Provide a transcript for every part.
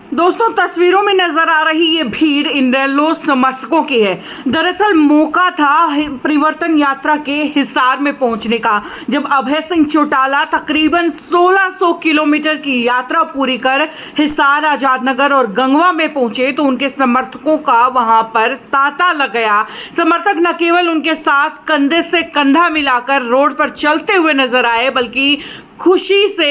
दोस्तों, तस्वीरों में नजर आ रही ये भीड़ इनेलो समर्थकों की है। दरअसल मौका था परिवर्तन यात्रा के हिसार में पहुंचने का। जब अभय सिंह चौटाला तकरीबन 1600 किलोमीटर की यात्रा पूरी कर हिसार, आजादनगर और गंगवा में पहुंचे तो उनके समर्थकों का वहां पर तांता लग गया। समर्थक न केवल उनके साथ कंधे से कंधा मिलाकर रोड पर चलते हुए नजर आए, बल्कि खुशी से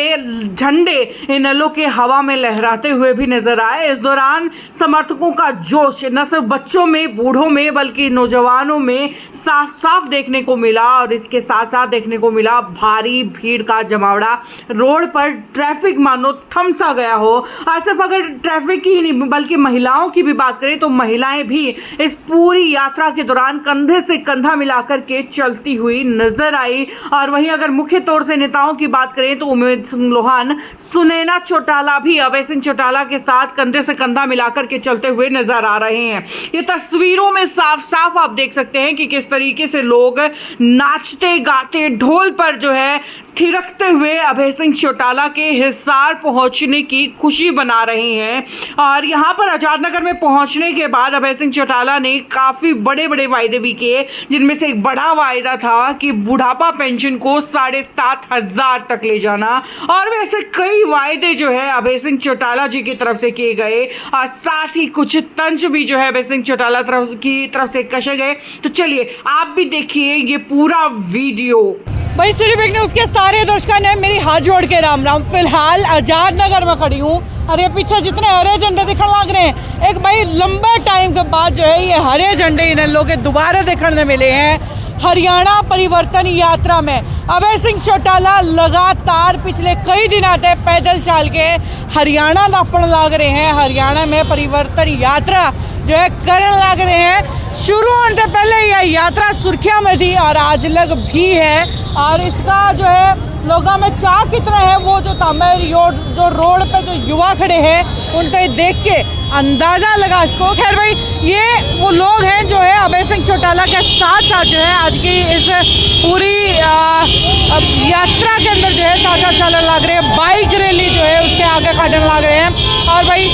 झंडे इनेलो के हवा में लहराते हुए भी नजर आए। इस दौरान समर्थकों का जोश न सिर्फ बच्चों में, बूढ़ों में, बल्कि नौजवानों में साफ साफ देखने को मिला। और इसके साथ साथ देखने को मिला भारी भीड़ का जमावड़ा। रोड पर ट्रैफिक मानो थम सा गया हो। आज सिर्फ अगर ट्रैफिक की ही नहीं बल्कि महिलाओं की भी बात करें तो महिलाएं भी इस पूरी यात्रा के दौरान कंधे से कंधा मिलाकर के चलती हुई नजर आई। और वहीं अगर मुख्य तौर से नेताओं की बात करें तो उमेद सिंह लोहान, सुनैना चौटाला भी अभय सिंह चौटाला के साथ कंधे से कंधा मिलाकर के चलते हुए नजर आ रहे हैं। ये तस्वीरों में साफ साफ आप देख सकते हैं कि किस तरीके से लोग नाचते गाते ढोल पर जो है थिरकते हुए अभय सिंह चौटाला के हिसार पहुंचने की खुशी बना रहे हैं। और यहाँ पर आजादनगर में पहुंचने के बाद अभय सिंह चौटाला ने काफ़ी बड़े बड़े वायदे भी किए, जिनमें से एक बड़ा वायदा था कि बुढ़ापा पेंशन को 7,500 तक ले जाना। और वैसे कई वायदे जो है अभय सिंह चौटाला जी की तरफ से किए गए और साथ ही कुछ तंज भी जो है अभय सिंह चौटाला की तरफ से कसे गए। तो चलिए आप भी देखिए ये पूरा वीडियो। भाई सिर्फ एक ने उसके सारे दर्शकों ने मेरी हाथ जोड़ के राम राम। फिलहाल आजादनगर में खड़ी हूँ और ये पीछे जितने हरे झंडे दिखने लग रहे हैं, एक भाई लंबे टाइम के बाद जो है ये हरे झंडे इन लोगों के दोबारा देखने मिले हैं। हरियाणा परिवर्तन यात्रा में अभय सिंह चौटाला लगातार पिछले कई दिनों से पैदल चल के हरियाणा नापण लग रहे हैं। हरियाणा में परिवर्तन यात्रा जो है करने लग रहे हैं। शुरू होने से पहले यह यात्रा सुर्खियों में थी और आज लग भी है। और इसका जो है लोगों में चाह कितना है वो जो तामेर जो रोड पे जो युवा खड़े हैं उनसे देख के अंदाज़ा लगा इसको। खैर भाई ये वो लोग हैं जो है अभय सिंह चौटाला के साथ साथ जो है आज की इस पूरी यात्रा के अंदर जो है साथ साथ चलने लग रहे हैं। बाइक रैली जो है उसके आगे खड़ने लग रहे हैं। और भाई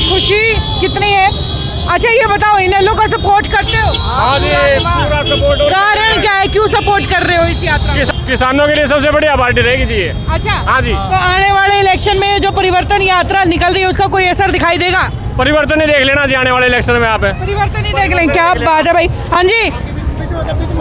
खुशी कितनी है। अच्छा ये बताओ इनेलो का सपोर्ट करते हो? हाँ जी, पूरा सपोर्ट। कारण क्या है, क्यों सपोर्ट कर रहे हो इस यात्रा में? किसानों के लिए सबसे बढ़िया पार्टी रहेगी जी। अच्छा हाँ जी। तो आने वाले इलेक्शन में जो परिवर्तन यात्रा निकल रही है उसका कोई असर दिखाई देगा? परिवर्तन ही देख लेना जी आने वाले इलेक्शन में। आप परिवर्तन ही देख लेंगे। क्या बात है भाई। हाँ जी,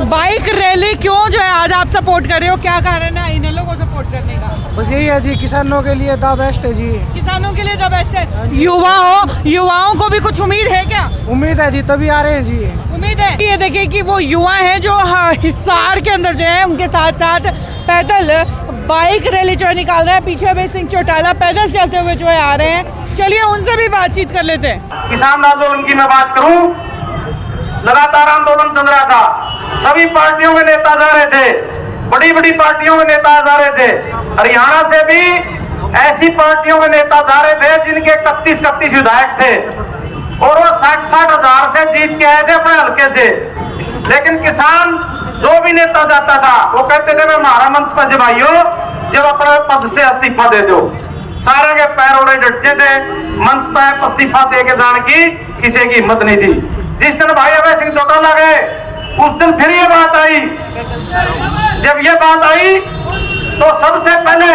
बाइक रैली क्यों जो है आज आप सपोर्ट कर रहे हो, क्या कारण है इनेलो को सपोर्ट करने का? बस यही है जी, किसानों के लिए द बेस्ट है जी। किसानों के लिए द बेस्ट है। युवा हो, युवाओं को भी कुछ उम्मीद है क्या? उम्मीद है जी, तभी आ रहे हैं जी। उम्मीद है। ये देखिए कि वो युवा हैं जो हिसार के अंदर जो है उनके साथ साथ पैदल बाइक रैली जो निकाल रहे हैं। पीछे अभय सिंह चौटाला पैदल चलते हुए जो है आ रहे हैं। चलिए उनसे भी बातचीत कर लेते हैं। किसान आंदोलन की मैं बात करूं, लगातार आंदोलन चल रहा था। सभी पार्टियों के नेता जा रहे थे, बड़ी बड़ी पार्टियों के नेता जा रहे थे। हरियाणा से भी ऐसी पार्टियों के नेता जा रहे थे जिनके 31 विधायक थे और वो 60 हजार से जीत के आए थे अपने हल्के से। लेकिन किसान जो भी नेता जाता था वो कहते थे मैं हमारा मंच पर जमाइयो, जब अपने पद से इस्तीफा दे दो। सारे के पैरोड़े डटे थे, मंच पर इस्तीफा दे के जाने की किसी की हिम्मत नहीं थी। जिस दिन भाई अभय सिंह चौटाला गए उस दिन फिर ये बात आई। जब ये बात आई तो सबसे पहले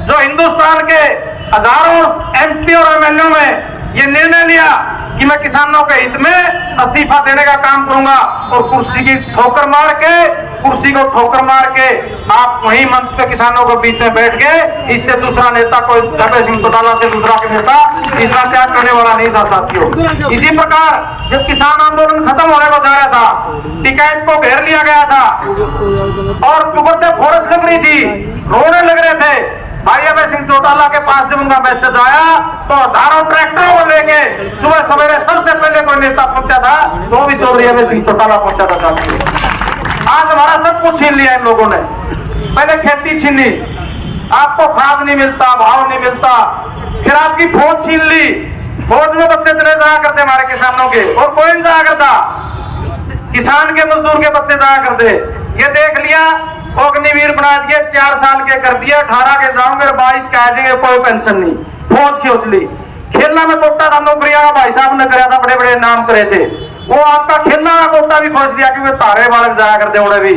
जो हिंदुस्तान के हजारों एमपी और एमएलए में ये निर्णय लिया कि मैं किसानों के हित में इस्तीफा देने का काम करूंगा और कुर्सी को ठोकर मार के आप वहीं मंच पे किसानों के बीच में बैठ गए। इससे दूसरा नेता कोई अभय सिंह चौटाला से दूसरा नेता तीसरा त्याग करने वाला नहीं था साथियों। इसी प्रकार जब किसान आंदोलन खत्म होने को जा रहा था, टिकैत को घेर लिया गया था और चुगरते फोर्स लग रही थी, रोने लग रहे थे। भाई अभय सिंह चौटाला के पास जब उनका मैसेज आया तो हजारों ट्रैक्टरों को लेके सुबह सवेरे सबसे पहले कोई नेता पहुंचा था तो भी चौधरी अभय सिंह चौटाला पहुंचा था साथियों। आज हमारा सब कुछ छीन लिया इन लोगों ने। पहले खेती छीन ली, आपको खाद नहीं मिलता, भाव नहीं मिलता, फिर आपकी फौज छीन ली। फौज में बच्चे चले जाया करते हमारे किसानों के, और कोई नहीं जाया करता, किसान के मजदूर के बच्चे जाया करते। ये देख लिया, अग्निवीर बना दिए, 4 साल के कर दिया, 18 के जाओगे, 22 के आ जाएंगे, कोई पेंशन नहीं। फौज खींच ली। खेलना में कोटा था, नौकरियां का भाई साहब ने कराया था, बड़े बड़े नाम करे थे। वो आपका खेलना का कोटा भी खोज दिया क्योंकि तारे बालक जाया करते उड़े भी,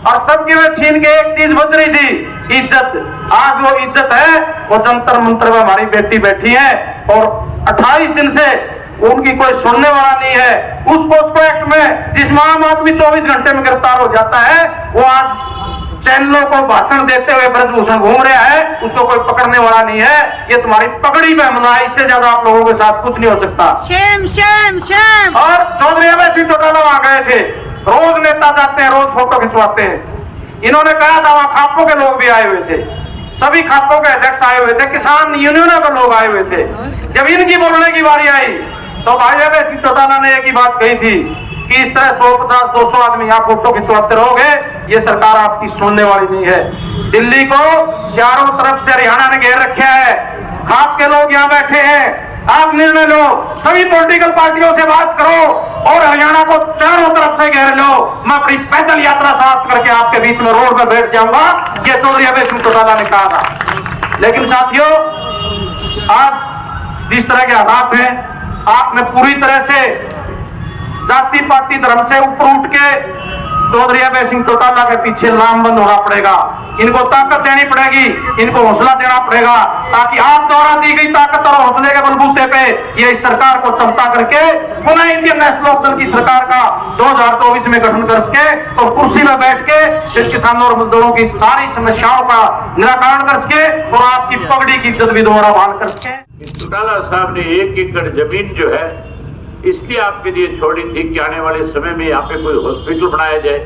और सबकी में छीन के एक चीज बच रही थी, इज्जत। आज वो इज्जत है, वो जंतर मंतर में हमारी बेटी बैठी है और 28 दिन से उनकी कोई सुनने वाला नहीं है। उस पोस्को एक्ट में जिसमें आम आदमी 24 घंटे में गिरफ्तार हो जाता है, वो आज चैनलों को भाषण देते हुए ब्रजभूषण घूम रहा है, उसको कोई पकड़ने वाला नहीं है। ये तुम्हारी पगड़ी पे हमला है, इससे ज्यादा आप लोगों के साथ कुछ नहीं हो सकता। Shem Shem Shem. और चौधरी अभय सिंह चौटाला वहां गए थे, रोज नेता जाते हैं, रोज फोटो खिंचवाते हैं। इन्होंने कहा था वहां खापों के लोग भी आए हुए थे, सभी खापों के अध्यक्ष आए हुए थे, किसान यूनियनों के लोग आए हुए थे। जब इनकी बोलने की बारी आई तो भाई अभय सिंह चौटाला ने एक ही बात कही थी कि इस तरह 150-200 आदमी यहाँ फोटो खिंचवाते रहोगे, ये सरकार आपकी सुनने वाली नहीं है। दिल्ली को चारों तरफ से हरियाणा ने घेर रखा है, खाप के लोग यहाँ बैठे हैं। आप निर्णय लो, सभी पॉलिटिकल पार्टियों से बात करो और हरियाणा को चारों तरफ से घेर लो। मैं अपनी पैदल यात्रा समाप्त करके आपके बीच में रोड में बैठ जाऊंगा, ये चौधरी अभय सिंह चौटाला ने कहा था। लेकिन साथियों, आज जिस तरह के हालात हैं, आपने पूरी तरह से जाति पाति धर्म से ऊपर उठ के चौधरी अभय सिंह चौटाला के पीछे लामबंद होना पड़ेगा। इनको ताकत देनी पड़ेगी, इनको हौसला देना पड़ेगा, ताकि आप द्वारा दी गई ताकत और हौसले के बलबूते पे ये इस सरकार को चमता करके पुनः इंडियन नेशनल लोकदल की सरकार का 2024 में गठन कर सके और कुर्सी में बैठ के इस किसानों और मजदूरों की सारी समस्याओं का निराकरण कर सके और आपकी पगड़ी की इज्जत भी दोबारा बहाल कर सके। चौटाला साहब ने 1 एकड़ जमीन जो है इसलिए आपके लिए छोड़ी थी कि आने वाले समय में यहाँ पे कोई हॉस्पिटल बनाया जाए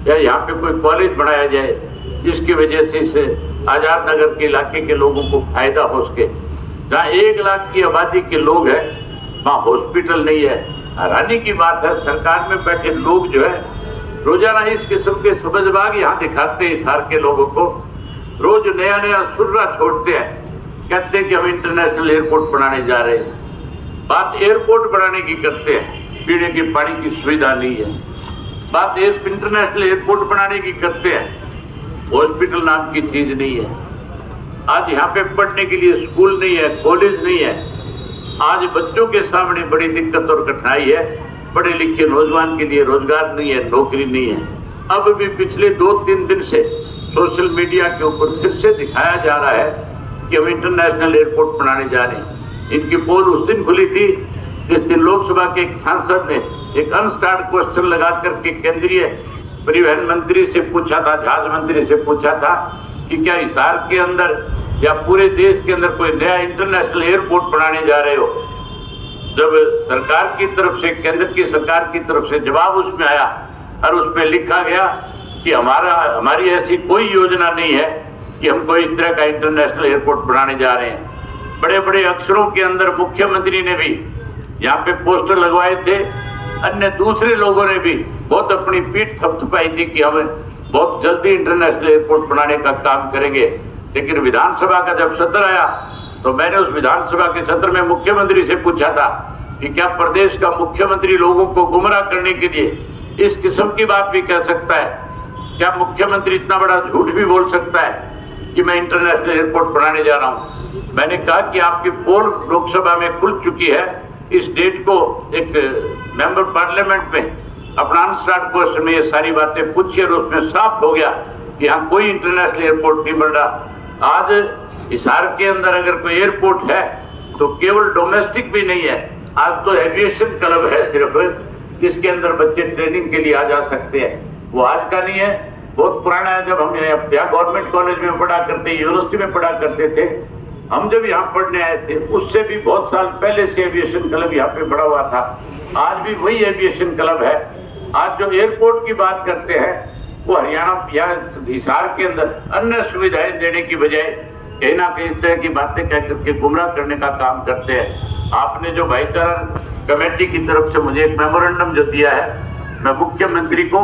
या यहाँ पे कोई कॉलेज बनाया जाए, जिसकी वजह से इस आजाद नगर के इलाके के लोगों को फायदा हो सके। जहाँ 1 लाख की आबादी के लोग हैं वहाँ हॉस्पिटल नहीं है। हैरानी की बात है, सरकार में बैठे लोग जो है रोजाना इस किस्म के सबजबाग यहाँ दिखाते हैं हिसार के लोगों को, रोज नया नया सुर्रा छोड़ते हैं, कहते हैं कि हम इंटरनेशनल एयरपोर्ट बनाने जा रहे हैं। बात एयरपोर्ट बनाने की करते हैं, पीने के पानी की सुविधा नहीं है। बात इंटरनेशनल एयरपोर्ट बनाने की करते हैं, हॉस्पिटल नाम की चीज नहीं है। आज यहाँ पे पढ़ने के लिए स्कूल नहीं है, कॉलेज नहीं है। आज बच्चों के सामने बड़ी दिक्कत और कठिनाई है, पढ़े लिखे नौजवान के लिए रोजगार नहीं है, नौकरी नहीं है। अब भी पिछले 2-3 दिन से सोशल मीडिया के ऊपर फिर से दिखाया जा रहा है कि हम इंटरनेशनल एयरपोर्ट बनाने जा रहे हैं। इनकी पोल उस दिन खुली थी जिस दिन लोकसभा के एक सांसद ने एक अनस्टार्ट क्वेश्चन लगा करके केंद्रीय परिवहन मंत्री से पूछा था, जहाज मंत्री से पूछा था कि क्या हिसार के अंदर या पूरे देश के अंदर कोई नया इंटरनेशनल एयरपोर्ट बनाने जा रहे हो। जब सरकार की तरफ से, केंद्र की सरकार की तरफ से जवाब उसमें आया और उसमें लिखा गया कि हमारी ऐसी कोई योजना नहीं है कि हम कोई इस तरह का इंटरनेशनल एयरपोर्ट बनाने जा रहे हैं। बड़े बड़े अक्षरों के अंदर मुख्यमंत्री ने भी यहाँ पे पोस्टर लगवाए थे, अन्य दूसरे लोगों ने भी बहुत अपनी पीठ थपथपाई थी कि हम बहुत जल्दी इंटरनेशनल एयरपोर्ट बनाने का काम करेंगे। लेकिन विधानसभा का जब सत्र आया तो मैंने उस विधानसभा के सत्र में मुख्यमंत्री से पूछा था कि क्या प्रदेश का मुख्यमंत्री लोगों को गुमराह करने के लिए इस किस्म की बात भी कह सकता है? क्या मुख्यमंत्री इतना बड़ा झूठ भी बोल सकता है कि मैं इंटरनेशनल एयरपोर्ट बनाने जा रहा हूं? मैंने कहा कि आपकी पोल लोकसभा में खुल चुकी है, इस डेट को एक मेंबर पार्लियामेंट में अपना अनस्टार्ट क्वेश्चन में ये सारी बातें पूछी और उसमें साफ हो गया कि यहाँ कोई इंटरनेशनल एयरपोर्ट नहीं बन रहा। आज हिसार के अंदर अगर कोई एयरपोर्ट है तो केवल डोमेस्टिक भी नहीं है, आज तो एविएशन क्लब है सिर्फ, जिसके अंदर बच्चे ट्रेनिंग के लिए आ जा सकते हैं। वो आज का नहीं है, बहुत पुराना है। जब हम यहाँ गवर्नमेंट कॉलेज में पढ़ा करते, यूनिवर्सिटी में पढ़ा करते थे, हम जब यहाँ पढ़ने आए थे उससे भी बहुत साल पहले से एविएशन क्लब यहाँ पे बड़ा हुआ था। आज भी वही एविएशन क्लब है। आज जो एयरपोर्ट की बात करते हैं वो हरियाणा या हिसार के अंदर अन्य सुविधाएं देने की बजाय कहीं ना कहीं इस तरह की बातें कह करके गुमराह करने का काम करते हैं। आपने जो भाईचारा कमेटी की तरफ से मुझे एक मेमोरेंडम जो दिया है, मैं मुख्यमंत्री को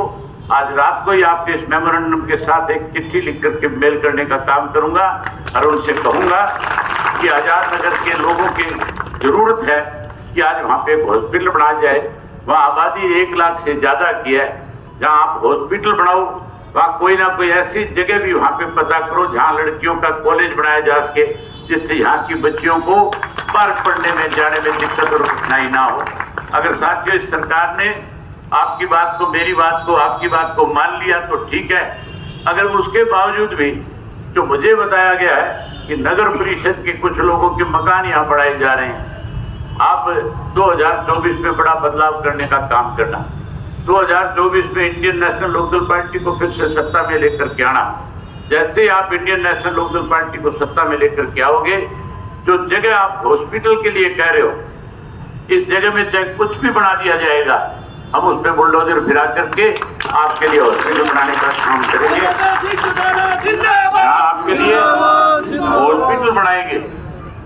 आज रात को ही आपके इस मेमोरेंडम के साथ एक चिट्ठी लिख करके मेल करने का काम करूंगा और उनसे कहूंगा कि आजाद नगर के लोगों की जरूरत है कि आज वहाँ पे एक हॉस्पिटल बनाया जाए। वहाँ आबादी 1 लाख से ज्यादा की है। जहाँ आप हॉस्पिटल बनाओ वहाँ कोई ना कोई ऐसी जगह भी वहाँ पे पता करो जहाँ लड़कियों का कॉलेज बनाया जा सके, जिससे यहाँ की बच्चियों को पार्क पढ़ने में जाने में दिक्कत और कठिनाई ना हो। अगर साथियों इस सरकार ने आपकी बात को, मेरी बात को, आपकी बात को मान लिया तो ठीक है। अगर उसके बावजूद भी जो मुझे बताया गया है कि नगर परिषद के कुछ लोगों के मकान यहाँ बढ़ाए जा रहे हैं, आप 2024 में बड़ा बदलाव करने का काम करना, 2024 में इंडियन नेशनल लोकदल पार्टी को फिर से सत्ता में लेकर के आना। जैसे आप इंडियन नेशनल लोकदल पार्टी को सत्ता में लेकर के आओगे, जो जगह आप हॉस्पिटल के लिए कह रहे हो, इस जगह में चाहे कुछ भी बना दिया जाएगा, हम उस पर बुलडोजर फिरा करके आपके लिए हॉस्पिटल बनाने का काम करेंगे। आपके लिए हॉस्पिटल बनाएंगे,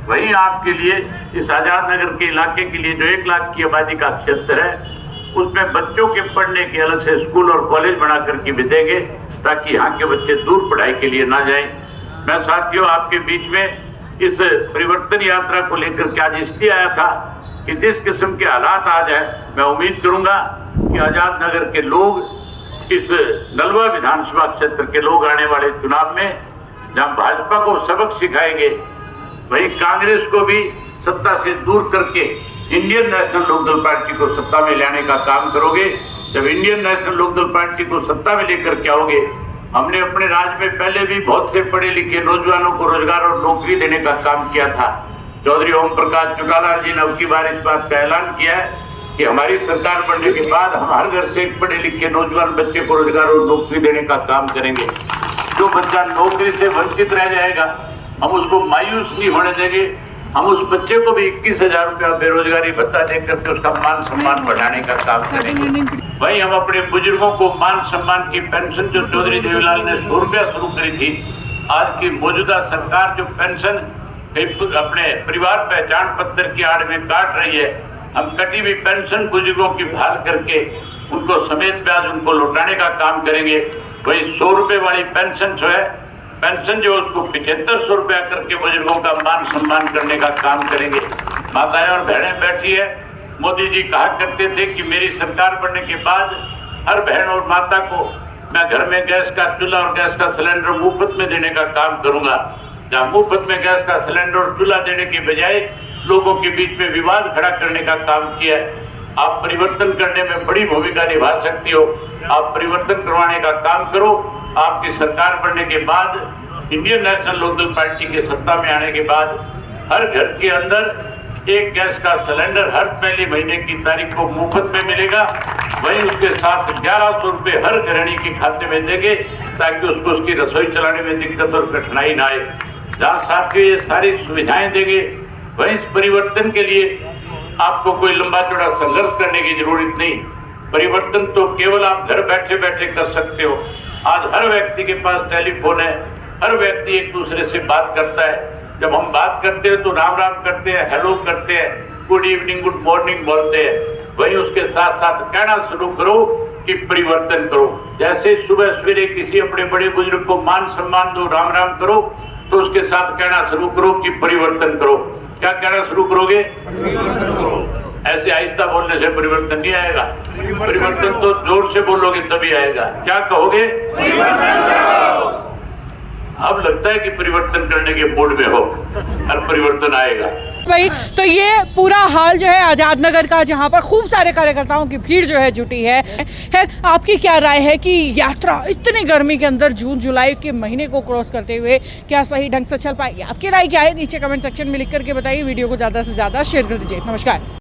वहीं आपके लिए इस आजाद नगर के इलाके के लिए जो 1 लाख की आबादी का क्षेत्र है, उसमें बच्चों के पढ़ने के अलग से स्कूल और कॉलेज बना करके भी देंगे, ताकि यहाँ के बच्चे दूर पढ़ाई के लिए ना जाएं। मैं साथियों आपके बीच में इस परिवर्तन यात्रा को लेकर के आज इसलिए आया था कि जिस किस्म के हालात आ जाए, मैं उम्मीद करूंगा कि आजाद नगर के लोग, इस नलवा विधानसभा क्षेत्र के लोग आने वाले चुनाव में जहां भाजपा को सबक सिखाएंगे, वहीं कांग्रेस को भी सत्ता से दूर करके इंडियन नेशनल लोकदल पार्टी को सत्ता में लाने का काम करोगे। जब इंडियन नेशनल लोकदल पार्टी को सत्ता में लेकर के आओगे, हमने अपने राज्य में पहले भी बहुत से पढ़े लिखे नौजवानों को रोजगार और नौकरी देने का काम किया था। चौधरी ओम प्रकाश चौटाला जी ने अब की बार इस बात का ऐलान किया है कि हमारी सरकार बनने के बाद हम हर घर से एक पढ़े लिखे नौजवान बच्चे को रोजगार और नौकरी देने का काम करेंगे। जो बच्चा नौकरी से वंचित रह जाएगा, हम उसको मायूस नहीं होने देंगे। हम उस बच्चे को भी 21,000 रुपया बेरोजगारी भत्ता देकर के उसका मान सम्मान बढ़ाने का काम करेंगे। वहीं हम अपने बुजुर्गों को मान सम्मान की पेंशन जो चौधरी देवीलाल ने 100 रुपया शुरू करी थी, आज की मौजूदा सरकार जो पेंशन अपने परिवार पहचान पत्र की आड़ में काट रही है, हम कटी हुई पेंशन बुजुर्गों की बहाल करके उनको समेत ब्याज उनको लौटाने का काम करेंगे। वही 100 रुपए वाली पेंशन जो उसको 7500 रुपया करके बुजुर्गों का मान सम्मान करने का काम करेंगे। माताएं और बहनें बैठी है, मोदी जी कहा करते थे कि मेरी सरकार बनने के बाद हर बहन और माता को मैं घर में गैस का चूल्हा और गैस का सिलेंडर मुफ्त में देने का काम करूंगा। जहां मुफ्त में गैस का सिलेंडर और चूल्हा देने की बजाय लोगों के बीच में विवाद खड़ा करने का काम किया है। आप परिवर्तन करने में बड़ी भूमिका निभा सकती हो, आप परिवर्तन करवाने का काम करो। आपकी सरकार बनने के बाद, इंडियन नेशनल लोकदल पार्टी के सत्ता में आने के बाद, हर घर के अंदर एक गैस का सिलेंडर हर पहले महीने की तारीख को मुफ्त में मिलेगा। वहीं उसके साथ 1100 रुपये हर गृहिणी के खाते में देंगे, ताकि उसको उसकी रसोई चलाने में दिक्कत और कठिनाई ना आए। जहाँ साथियों ये सारी सुविधाएं देंगे, वहीं इस परिवर्तन के लिए आपको कोई लंबा चौड़ा संघर्ष करने की जरूरत नहीं। परिवर्तन तो केवल आप घर बैठे बैठे कर सकते हो। आज हर व्यक्ति के पास टेलीफोन है, हर व्यक्ति एक दूसरे से बात करता है। जब हम बात करते हैं तो राम राम करते हैं, हेलो करते हैं, गुड इवनिंग, गुड मॉर्निंग बोलते हैं। वहीं उसके साथ साथ कहना शुरू करो कि परिवर्तन करो। जैसे सुबह सवेरे किसी अपने बड़े बुजुर्ग को मान सम्मान दो, राम राम करो, तो उसके साथ कहना शुरू करो कि परिवर्तन करो। क्या कहना शुरू करोगे? ऐसे आहिस्ता बोलने से परिवर्तन नहीं आएगा। परिवर्तन तो जोर से बोलोगे तभी आएगा। क्या कहोगे? अब लगता है कि परिवर्तन करने के मूड में हो, हर परिवर्तन आएगा। भाई तो ये पूरा हाल जो है आजाद नगर का, जहाँ पर खूब सारे कार्यकर्ताओं की भीड़ जो है जुटी है। आपकी क्या राय है कि यात्रा इतनी गर्मी के अंदर जून जुलाई के महीने को क्रॉस करते हुए क्या सही ढंग से चल पाएगी? आपकी राय क्या है नीचे कमेंट सेक्शन में लिख करके बताइए। वीडियो को ज़्यादा से ज़्यादा शेयर कर दीजिए। नमस्कार।